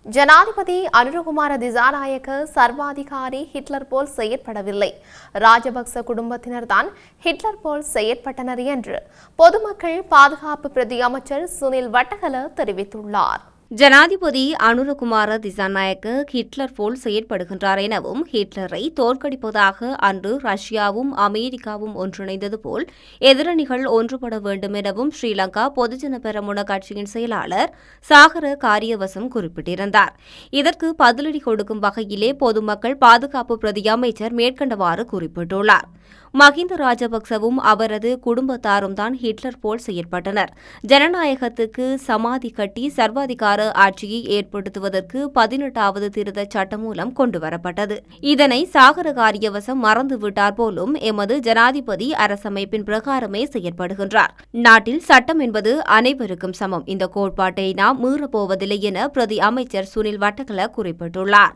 ஜனாதிபதி அனுரகுமார திசாநாயக்க சர்வாதிகாரி ஹிட்லர் போல் செயற்படவில்லை. ராஜபக்ச குடும்பத்தினர்தான் ஹிட்லர் போல் செயற்பட்டனர் என்று பொதுமக்கள் பாதுகாப்பு பிரதி அமைச்சர் சுனில் வட்டகல தெரிவித்துள்ளார். ஜனாதிபதி அனுரகுமார திசாநாயக்க ஹிட்லர் போல் செயற்படுகின்றார் எனவும் ஹிட்லரை தோற்கடிப்பதாக அன்று ரஷ்யாவும் அமெரிக்காவும் ஒன்றிணைந்தது போல் எதிரணிகள் ஒன்றுபட வேண்டும் எனவும் ஸ்ரீலங்கா பொதுஜன பெரமுன கட்சியின் செயலாளர் சாகர காரியவசம் குறிப்பிட்டிருந்தார். இதற்கு பதிலடி கொடுக்கும் வகையிலே பொதுமக்கள் பாதுகாப்பு பிரதி அமைச்சர் மேற்கண்டவாறு குறிப்பிட்டுள்ளார். மஹிந்த ராஜபக்சவும் அவரது குடும்பத்தாரும் தான் ஹிட்லர் போல் செயற்பட்டனர். ஜனநாயகத்துக்கு சமாதி கட்டி சர்வாதிகார ஆட்சியை ஏற்படுத்துவதற்கு 18வது திருத்தச் சட்டம் மூலம் கொண்டுவரப்பட்டது. இதனை சாகர காரியவசம் மறந்துவிட்டார் போலும் எமது ஜனாதிபதி அரசமைப்பின் பிரகாரமே செயற்படுகின்றார். நாட்டில் சட்டம் என்பது அனைவருக்கும் சமம். இந்த கோட்பாட்டை நாம் மீறப்போவதில்லை என பிரதி அமைச்சர் சுனில் வட்டகல குறிப்பிட்டுள்ளார்.